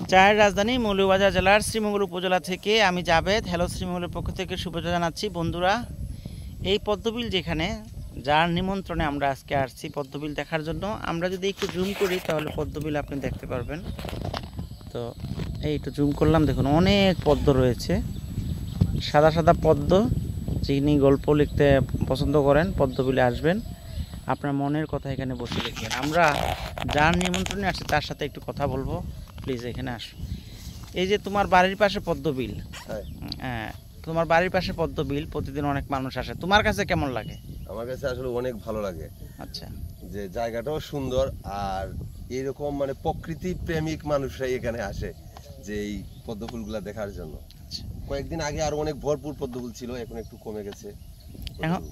চায়ের রাজধানী মৌলভীবাজার জেলার শ্রীমঙ্গল উপজেলা থেকে আমি জাবেদ। হ্যালো শ্রীমঙ্গলের পক্ষ থেকে শুভেচ্ছা জানাচ্ছি বন্ধুরা। এই পদ্মবিল যেখানে, যার নিমন্ত্রণে আমরা আজকে আসছি পদ্মবিল দেখার জন্য। আমরা যদি একটু জুম করি তাহলে পদ্মবিল আপনি দেখতে পারবেন। তো এই একটু জুম করলাম, দেখুন অনেক পদ্ম রয়েছে, সাদা সাদা পদ্ম। যিনি গল্প লিখতে পছন্দ করেন পদ্মবিলে আসবেন, আপনার মনের কথা এখানে বসে লিখবেন। আমরা যার নিমন্ত্রণে আসছি তার সাথে একটু কথা বলবো, প্লিজ এখানে আসো। এই যে তোমার বাড়ির পাশে পদ্মবিল, হ্যাঁ তোমার বাড়ির পাশে পদ্মবিল, প্রতিদিন অনেক মানুষ আসে, তোমার কাছে কেমন লাগে? আমার কাছে আসলে অনেক ভালো লাগে। আচ্ছা, যে জায়গাটাও সুন্দর, আর এরকম মানে প্রকৃতি প্রেমিক মানুষরা এখানে আসে যে এই পদ্ম ফুলগুলা দেখার জন্য। কয়েকদিন আগে আরো অনেক ভরপুর পদ্ম ফুল ছিল, এখন একটু কমে গেছে।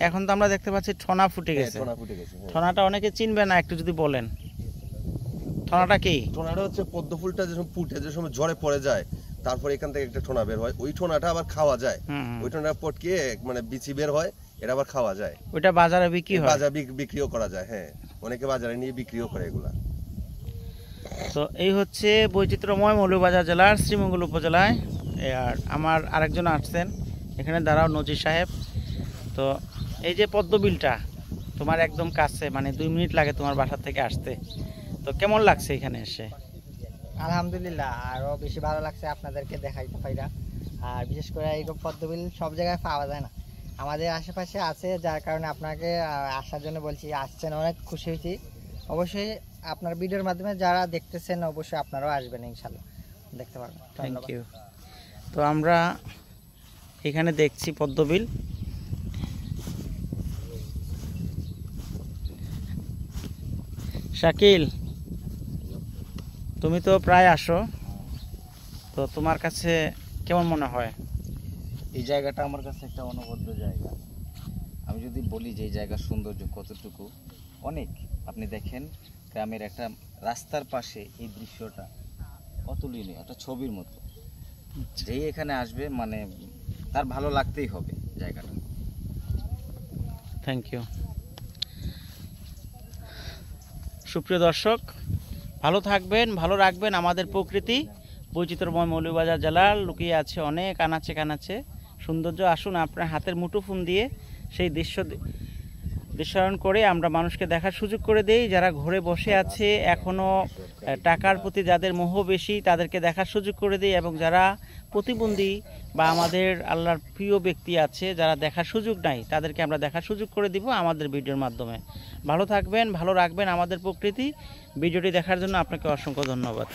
এখন তো আমরা দেখতে পাচ্ছি ঠোনা ফুটে গেছে। ঠোনাটা অনেকে চিনবে না, একটু যদি বলেন ঠোনাটা কি? ঠোনাটা হচ্ছে পদ্ম ফুলটা যে সময় ফুটে, যে সময় ঝড়ে পড়ে যায়, তারপর এখান থেকে একটা ঠোনা বের হয়, ওই ঠোনাটা আবার খাওয়া যায়। ওই ঠোনাটা পটকিয়ে মানে বিচি বের হয়, এটা আবার খাওয়া যায়। ওইটা বাজারে বিক্রি হয়, বাজারে বিক্রিও করা যায়। হ্যাঁ, অনেকে বাজারে নিয়ে বিক্রিও করে এগুলা। তো এই হচ্ছে বৈচিত্র্যময় মৌলভীবাজার জেলার শ্রীমঙ্গল উপজেলায়। আর আমার আরেকজন আসছেন এখানে, দাঁড়াও নজির সাহেব। তো এই যে পদ্মবিলটা তোমার একদম কাছে, মানে 2 মিনিট লাগে তোমার বাসা থেকে আসতে। তো কেমন লাগছে এখানে এসে? আলহামদুলিল্লাহ, আরো বেশি ভালো লাগছে আপনাদেরকে দেখাইতে পাইরা। আর বিশেষ করে এইরকম পদ্মবিল সব জায়গায় পাওয়া যায় না, আমাদের আশেপাশে আছে, যার কারণে আপনাকে আসার জন্য বলছি। আসছেন, অনেক খুশি হয়েছি। অবশ্যই আপনার ভিডিওর মাধ্যমে যারা দেখতেছেন অবশ্যই আপনারাও আসবেন, ইনশাল্লাহ দেখতে পারবেন। Thank you. তো আমরা এখানে দেখছি পদ্মবিল। শাকিল, তুমি তো প্রায় আসো, তো তোমার কাছে কেমন মনে হয়? এই জায়গাটা আমার কাছে একটা অনবদ্য জায়গা। আমি যদি বলি যে এই জায়গার সৌন্দর্য কতটুকু, অনেক। আপনি দেখেন গ্রামের একটা রাস্তার পাশে এই দৃশ্যটা অতুলনীয়, একটা ছবির মতো। যেই এখানে আসবে মানে তার ভালো লাগতেই হবে জায়গাটা। Thank you. সুপ্রিয় দর্শক, ভালো থাকবেন, ভালো রাখবেন আমাদের প্রকৃতি। বৈচিত্র্যময় মৌলভীবাজার জেলার লুকিয়ে আছে অনেক আনাচে কানাচে সৌন্দর্য। আসুন আপনার হাতের মুঠোফোন দিয়ে সেই দৃশ্যায়ন করে আমরা মানুষকে দেখার সুযোগ করে দেই। যারা ঘরে বসে আছে, এখনও টাকার প্রতি যাদের মোহ বেশি, তাদেরকে দেখার সুযোগ করে দিই। এবং যারা প্রতিবন্ধী বা আমাদের আল্লাহর প্রিয় ব্যক্তি আছে, যারা দেখার সুযোগ নাই, তাদেরকে আমরা দেখার সুযোগ করে দিব আমাদের ভিডিওর মাধ্যমে। ভালো থাকবেন, ভালো রাখবেন আমাদের প্রকৃতি। ভিডিওটি দেখার জন্য আপনাকে অসংখ্য ধন্যবাদ।